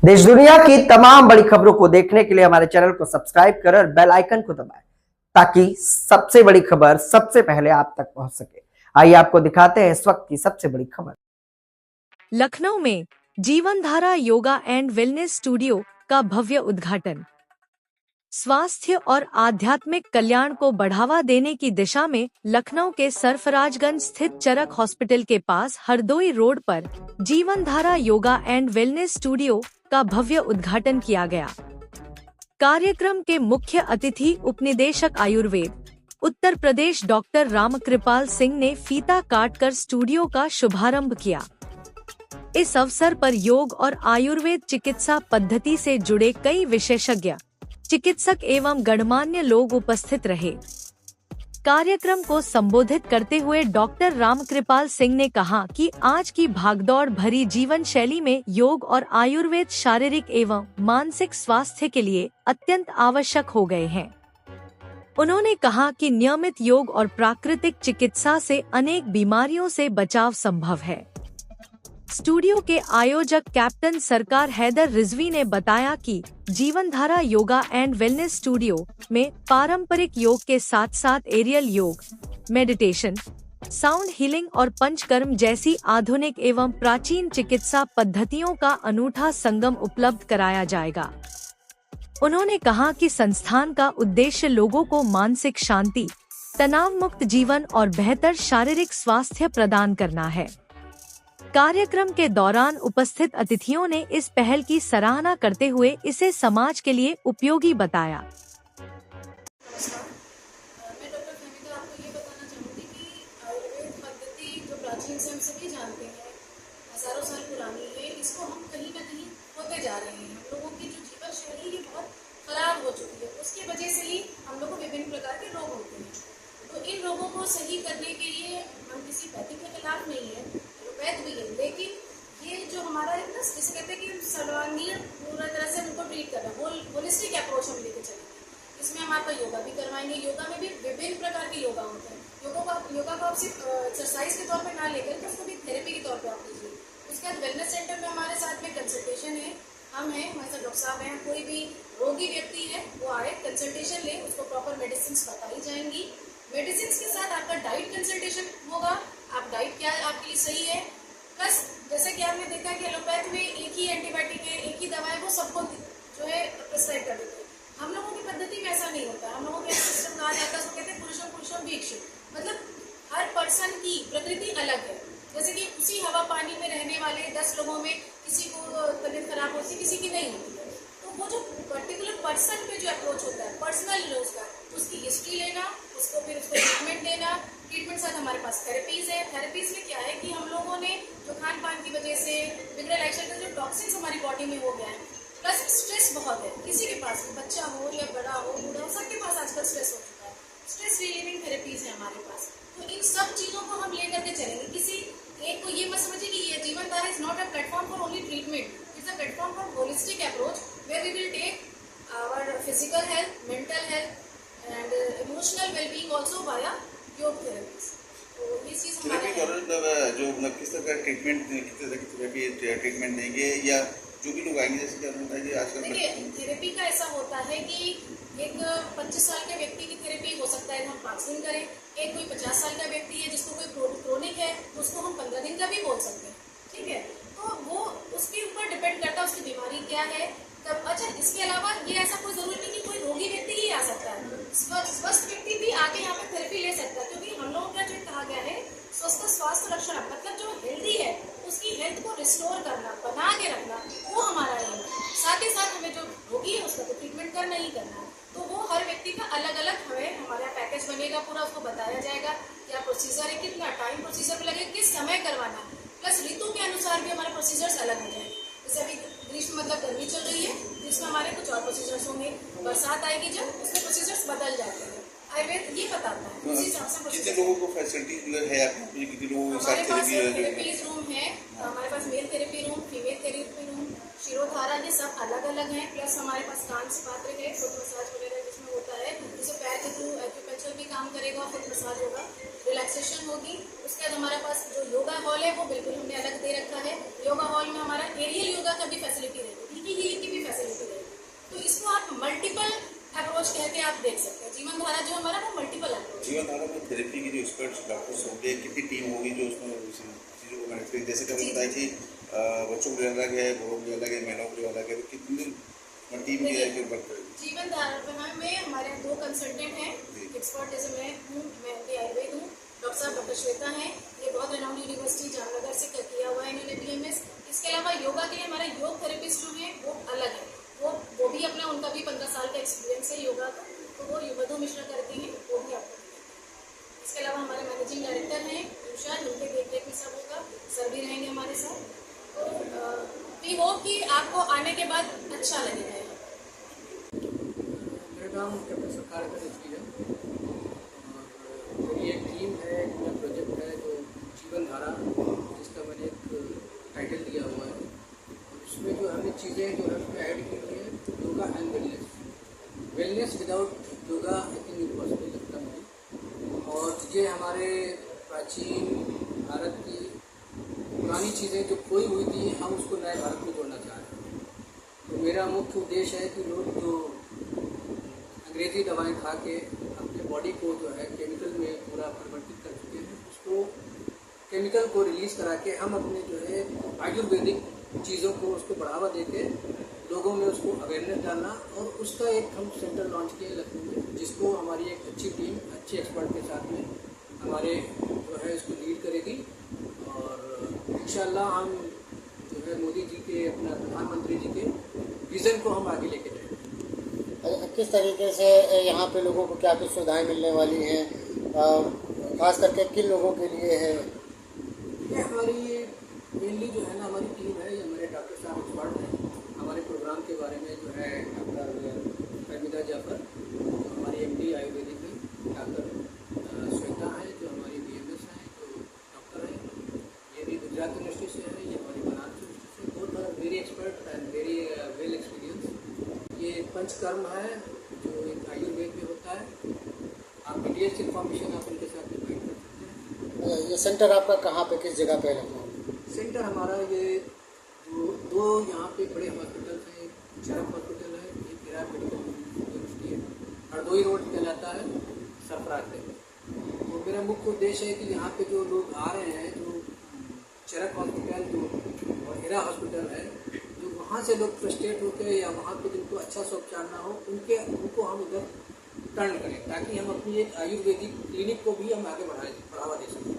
देश दुनिया की तमाम बड़ी खबरों को देखने के लिए हमारे चैनल को सब्सक्राइब करें और बेल आइकन को दबाएं ताकि सबसे बड़ी खबर सबसे पहले आप तक पहुंच सके। आइए आपको दिखाते हैं इस वक्त की सबसे बड़ी खबर। लखनऊ में जीवनधारा योगा एंड वेलनेस स्टूडियो का भव्य उद्घाटन। स्वास्थ्य और आध्यात्मिक कल्याण को बढ़ावा देने की दिशा में लखनऊ के सरफराजगंज स्थित चरक हॉस्पिटल के पास हरदोई रोड पर जीवनधारा योगा एंड वेलनेस स्टूडियो का भव्य उद्घाटन किया गया। कार्यक्रम के मुख्य अतिथि उपनिदेशक आयुर्वेद उत्तर प्रदेश डॉक्टर रामकृपाल सिंह ने फीता काटकर स्टूडियो का शुभारंभ किया। इस अवसर पर योग और आयुर्वेद चिकित्सा पद्धति से जुड़े कई विशेषज्ञ, चिकित्सक एवं गणमान्य लोग उपस्थित रहे। कार्यक्रम को संबोधित करते हुए डॉक्टर रामकृपाल सिंह ने कहा कि आज की भागदौड़ भरी जीवन शैली में योग और आयुर्वेद शारीरिक एवं मानसिक स्वास्थ्य के लिए अत्यंत आवश्यक हो गए हैं। उन्होंने कहा कि नियमित योग और प्राकृतिक चिकित्सा से अनेक बीमारियों से बचाव संभव है। स्टूडियो के आयोजक कैप्टन सरकार हैदर रिजवी ने बताया कि जीवनधारा योगा एंड वेलनेस स्टूडियो में पारंपरिक योग के साथ साथ एरियल योग, मेडिटेशन, साउंड हीलिंग और पंचकर्म जैसी आधुनिक एवं प्राचीन चिकित्सा पद्धतियों का अनूठा संगम उपलब्ध कराया जाएगा। उन्होंने कहा कि संस्थान का उद्देश्य लोगों को मानसिक शांति, तनाव मुक्त जीवन और बेहतर शारीरिक स्वास्थ्य प्रदान करना है। कार्यक्रम के दौरान उपस्थित अतिथियों ने इस पहल की सराहना करते हुए इसे समाज के लिए उपयोगी बताया। मैं डॉक्टर फहमीदा आपको ये बताना चाहूँगी कि आयुर्वेद पद्धति जो प्राचीन से हम सभी जानते हैं, हजारों साल पुरानी है, इसको हम कहीं ना कहीं होते जा रहे हैं। हम लोगों की जो जीवन शैली है बहुत खराब हो चुकी है, उसकी वजह से ही हम लोग को विभिन्न प्रकार के रोग होते हैं। तो इन रोगों को सही करने के लिए हम किसी वैद्य के खिलाफ नहीं है, वैद्य भी है, लेकिन ये जो हमारा है ना, जिसे कहते हैं कि सर्वांगीण पूरा तरह से उनको ट्रीट करना, होलिस्टिक अप्रोच हम लेके चलेंगे। इसमें हम आपका योगा भी करवाएंगे। योगा में भी विभिन्न प्रकार के योगा होते हैं। योगा को आप सिर्फ एक्सरसाइज के तौर पे ना लेकर उसको भी थेरेपी के तौर पे आप लीजिए। उसके बाद वेलनेस सेंटर में हमारे साथ में कंसल्टेशन है, हम हैं, हमारे साथ डॉक्टर साहब हैं। कोई भी रोगी व्यक्ति है वो आए, कंसल्टेशन ले, उसको प्रॉपर मेडिसिन बताई जाएंगी। मेडिसिन के साथ आपका डाइट कंसल्टेशन होगा, आप डाइट क्या आपके लिए सही है। प्लस जैसे कि आपने देखा कि एलोपैथ में एक ही एंटीबायोटिक है, एक ही दवा है, वो सबको जो है प्रिस्क्राइब कर देते हैं। हम लोगों की पद्धति में ऐसा नहीं होता। हम लोगों के सिस्टम कहा जाता है, उसको कहते हैं पुरुषम वीक्षु, मतलब हर पर्सन की प्रकृति अलग है। जैसे कि उसी हवा पानी में रहने वाले 10 लोगों में किसी को तबीयत खराब होती है, किसी की नहीं होती है। तो वो जो पर्टिकुलर पर्सन पे जो अप्रोच होता है, पर्सनल उसका, उसकी हिस्ट्री लेना, उसको फिर उसको ट्रीटमेंट देना। ट्रीटमेंट साथ हमारे पास थेरेपीज है। थेरेपीज में क्या है कि हम लोगों ने जो खान पान की वजह से बिगड़े लाइफस्टाइल का जो टॉक्सिन्स हमारी बॉडी में हो गया है, प्लस स्ट्रेस बहुत है, किसी के पास, बच्चा हो या बड़ा हो, बूढ़ा हो, सबके पास आजकल स्ट्रेस हो चुका है। स्ट्रेस रिलीविंग थेरेपीज है हमारे पास। तो इन सब चीज़ों को हम लेकर के चलेंगे। किसी एक को ये मत समझिए कि ये Jeevandhara is not a platform for only treatment, it's a platform for holistic approach where we will take our physical health, mental health and emotional wellbeing also via yoga therapies. तो ये चीज़ हमारे जो मतलब किस तरह का ट्रीटमेंट, किस तरह की थेरेपी ट्रीटमेंट देंगे, या जो भी लोग आएंगे, जैसे क्या होता है कि आजकल देखिए थेरेपी का ऐसा होता है कि एक 25 साल के व्यक्ति की थेरेपी हो सकता है हम 5 दिन करें। एक कोई 50 साल का व्यक्ति है जिसको कोई क्रोनिक है तो उसको हम 15 दिन का भी बोल सकते हैं, ठीक है। तो वो उसके ऊपर डिपेंड करता है उसकी बीमारी क्या है तब। अच्छा, इसके अलावा ये ऐसा कोई जरूरी नहीं कि कोई रोगी व्यक्ति ही आ सकता है, स्वस्थ व्यक्ति भी आके यहाँ पे थेरेपी ले सकता है, क्योंकि हम लोगों का जो कहा गया है स्वस्थ स्वास्थ्य लक्षण, मतलब जो हेल्दी है उसकी हेल्थ को रिस्टोर करना, बना के रखना, वो हमारा एम है। साथ ही साथ हमें जो रोगी है उसका तो ट्रीटमेंट करना ही करना है। तो वो हर व्यक्ति का अलग अलग हमें हमारा पैकेज बनेगा, पूरा उसको बताया जाएगा क्या प्रोसीजर है, कितना टाइम प्रोसीजर में लगेगा, किस समय करवाना है। प्लस ऋतु के अनुसार भी हमारे प्रोसीजर्स अलग हो जाएंगे। जैसे अभी ग्रीष्म मतलब गर्मी चल रही है, जिसमें हमारे कुछ और प्रोसीजर्स होंगे। बरसात आएगी जब, उसमें प्रोसीजर्स बदल जाते हैं। आयुर्वेद ये बताता है, उसी हिसाब से कितने लोगों को फैसिलिटीज है, कितने लोगों के साथ थेरेपीज रूम है। हमारे पास male therapy room, female therapy room, shirodhara, ये सब अलग अलग हैं। प्लस हमारे पास कान से पात्र है, फुट मसाज वगैरह जिसमें होता है, जैसे पैर के थ्रू एक्यूपंक्चर भी काम करेगा, फुट मसाज होगा, रिलैक्सेशन होगी। उसके बाद हमारे पास जो योगा हॉल है वो बिल्कुल हमने अलग दे रखा है। योगा हॉल में हमारा एरियल योगा का भी फैसिलिटी रहेगी, क्योंकि थेरेपी की जो एक्सपर्ट्स डॉक्टर्स होंगे, कितनी टीम होगी जो उसमें चीज़ों को मैनेज करेगी? जैसे कि आपने बताया कि बच्चों के लिए अलग है, बूढ़ों के लिए अलग है, महिलाओं के लिए अलग है, तो कितनी टीम भी है जो वर्क करेगी? जीवन धारा में हमारे 2 कंसल्टेंट हैं एक्सपर्ट, जैसे मैं हूँ, मैं आयुर्वेद हूँ, डॉक्टर श्वेता हैं, ये बहुत रेनाउंड यूनिवर्सिटी जामनगर से किया हुआ है इन्होंने BMS। इसके अलावा योगा के लिए हमारा योग थेरेपिस्ट जो है वो अलग है, वो भी अपना, उनका भी 15 साल का एक्सपीरियंस है योगा का, तो वो मधु मिश्रा करती हैं, वो भी आपको मिलेंगे। इसके अलावा हमारे मैनेजिंग डायरेक्टर हैं उषा, जिनके देख रेख में सब होगा, सर भी रहेंगे हमारे साथ। तो वी होप कि आपको आने के बाद अच्छा लगेगा। मेरा नाम कैप्टन सरकार का है और मेरी एक टीम है, एक मेरा प्रोजेक्ट है जो जीवन धारा, जिसका मैंने एक टाइटल दिया हुआ है। उसमें जो हमने चीज़ें जो है उसमें ऐड की हुई है yoga and wellness without yoga I think impossible लगता मुझे। और ये हमारे प्राचीन भारत की पुरानी चीज़ें जो खोई हुई थी, हम उसको नए भारत में जोड़ना चाह रहे हैं। तो मेरा मुख्य उद्देश्य है कि लोग जो अंग्रेजी दवाएं खा के अपने बॉडी को जो है केमिकल में पूरा परिवर्तित कर चुके हैं, उसको केमिकल को रिलीज़ करा के हम अपने जो है आयुर्वेदिक चीज़ों को उसको बढ़ावा देके लोगों में उसको अवेयरनेस डालना, और उसका एक हम सेंटर लॉन्च किए लखनऊ में, जिसको हमारी एक अच्छी टीम अच्छे एक्सपर्ट के साथ में हमारे जो है इसको लीड करेगी। और इंशाल्लाह हम जो है मोदी जी के, अपना प्रधानमंत्री जी के विज़न को हम आगे लेके जाएंगे। किस तरीके से यहाँ पे लोगों को क्या कुछ सुविधाएं मिलने वाली हैं, खास करके किन लोगों के लिए है? ये हमारी मेनली जो है ना हमारी टीम है, ये हमारे डॉक्टर साहब एक्सपर्ट हैं। हमारे प्रोग्राम के बारे में जो है डॉक्टर फरमीदा जाफर जो हमारी MD आयुर्वेदिक है, डॉक्टर श्वेता है जो हमारी BMS हैं, जो डॉक्टर हैं, ये भी गुजरात यूनिवर्सिटी से है, ये हमारी बनारस यूनिवर्सिटी से, both are very expert and very well experience. ये पंचकर्म है जो एक आयुर्वेद में होता है। आप डिटेल्स इन्फॉर्मेशन आप उनके साथ डिवाइड कर सकते हैं। ये सेंटर आपका कहाँ पे, किस जगह पे है लखनऊ? सेंटर हमारा ये जो 2 यहाँ पे बड़े हॉस्पिटल हैं, एक चरक हॉस्पिटल है, एक हिरा मेडिकल यूनिवर्सिटी है, हरदोई रोड कहलाता है सरफराज पे। तो मेरा मुख्य उद्देश्य है कि यहाँ पे जो लोग आ रहे हैं, जो चरक हॉस्पिटल जो और हिरा हॉस्पिटल है, जो वहाँ से लोग फ्रस्ट्रेट होकर या वहाँ पे जिनको अच्छा से उपचार ना हो, उनको हम इधर टर्न करें, ताकि हम अपनी एक आयुर्वेदिक क्लिनिक को भी हम आगे बढ़ावा दे सकें।